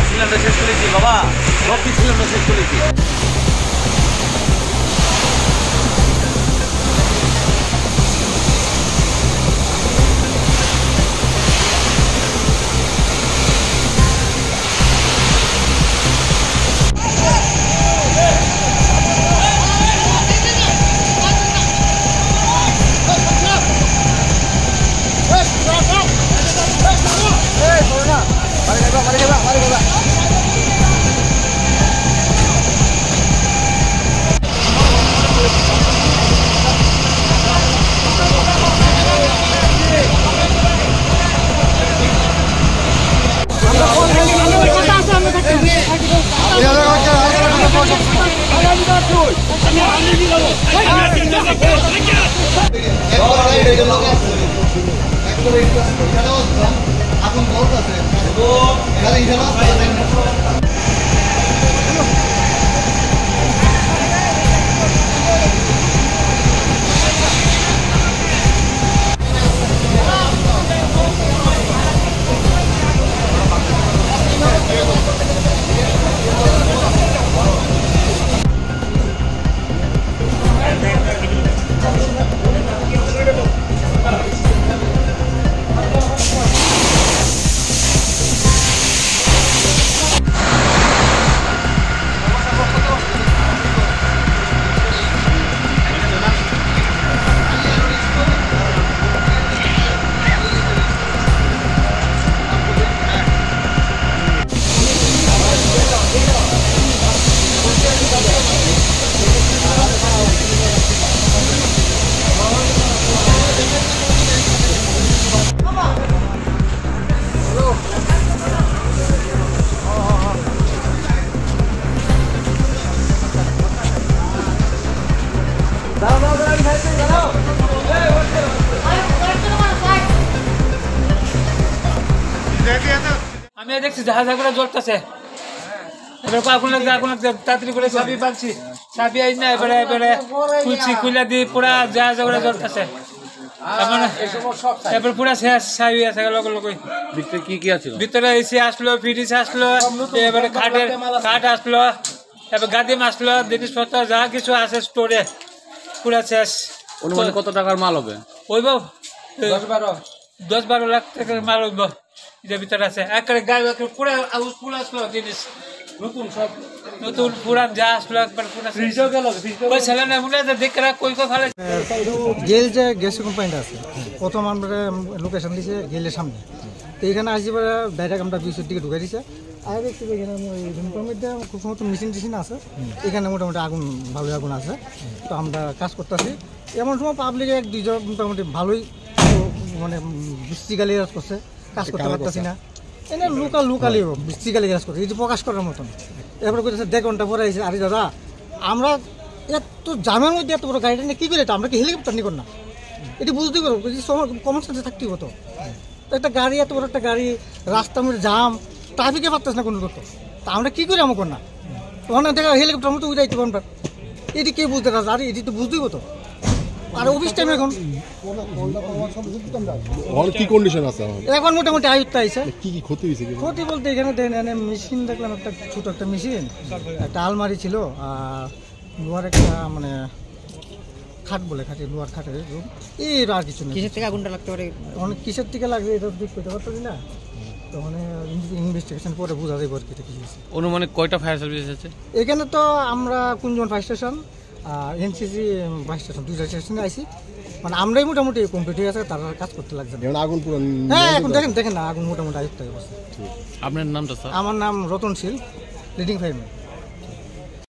Cylinder শেষ করেছি বাবা, সব সিলিন্ডার শেষ করেছি। আমি দেখছি জাহাজ করে জ্বলতেছে, এবার আগুন লাগছে, আগুন লাগছে, তাড়াতাড়ি করে চাবি পাচ্ছি, চাবি আই না এবারে এবারে খুলছি, খুলে দিয়ে পুরা জাহাজ করে জ্বলতেছে, এবার পুরা শেষ চাবি আছে লগে লগে। ভিতরে কি কি আছে? ভিতরে এসি আসলো, ফ্রিজ আসলো, এবারে খাট আসলো, এবার গাদিম আসলো, জিনিসপত্র যা কিছু আছে স্টোরে পুরা শেষ। অনুমানে কত টাকার মাল হবে? ওই বাবু 10-12 লাখ টাকার মাল হইব এটার ভিতরে আছে। একবারে গাড়ি পুরা ফুল আসলো জিনিস, নতুন সব নতুন পুরান যা আসলো একবার পুরা ওই ছেলে না মনে আছে দেখে রাখ কই ফেলে। গেল যে গ্যাস কোম্পানিটা আছে, প্রথম আমরা লোকেশন দিয়েছে গেলের সামনে, তো এখানে আসি পরে ডাইরেক্ট আমরা বিশের দিকে ঢুকে দিচ্ছে। আর দেখছি এখানে রুমের মধ্যে খুব সময় মেশিন টেশিন আছে, এখানে মোটামুটি আগুন ভালোই আগুন আছে। তো আমরা কাজ করতেছি, এমন সময় পাবলিক 1-2 জন মোটামুটি ভালোই মানে বৃষ্টিকালি কাজ করছে, কাজ করতে পারতেছি না, এনে লোকালি বৃষ্টিকালি কাজ করছে, এই যে প্রকাশ করার মতন। এরপরে করতেছে 1.5 ঘন্টা পরে এসে, আরে দাদা আমরা এত জামের মধ্যে এত বড় গাড়িটা নিয়ে কী করে, আমরা কি হেলিকপ্টার নিয়ে না? এটি বুঝতেই পারবো, কমন সেন্সে থাকতেই হতো। একটা গাড়ি এত বড় একটা গাড়ি, রাস্তার মধ্যে জাম, ট্রাফিকে পারতেছে না কোনো করতো, তা আমরা কী করে আমার না? ওখানে দেখা হেলিকপ্টার মতো উঠাইতে পারবেন, এটি কে বুঝতে পারছে? আরে এটি তো বুঝতেই হতো। আর অফিস টাইম এখন কি কন্ডিশন আছে এখন মোটামুটি আয়ত্ত আইছে। কি কি ক্ষতি হয়েছে? ক্ষতি বলতে এখানে মেশিন দেখলাম, একটা ছোট একটা মেশিন, একটা আলমারি ছিল, আর লোহার একটা মানে খাট বলে খাটে, লোহার খাটের রুম, এই আর কিছু নেই। কিসের থেকে আগুনটা লাগতে পারে? অনেক কিসের থেকে লাগবে এটা ঠিক করতে পারতেছি না, তো মানে ইনভেস্টিগেশন পরে বোঝা যাবে আর কি এটা কি হয়েছে। অনুমানে কয়টা ফায়ার সার্ভিস আছে এখানে? তো আমরা কুঞ্জন ফায়ার স্টেশন আর এনসিসি ফায়ার স্টেশন, 2টা স্টেশনে আইসি, মানে আমরাই মোটামুটি কমপ্লিট হয়ে আছে, তারা কাজ করতে লাগছে। আগুন পুরো হ্যাঁ এখন দেখেন না আগুন মোটামুটি আয়ত্ত হয়ে গেছে। আপনার নামটা স্যার? আমার নাম রতন শীল, লিডিং ফায়ারম্যান।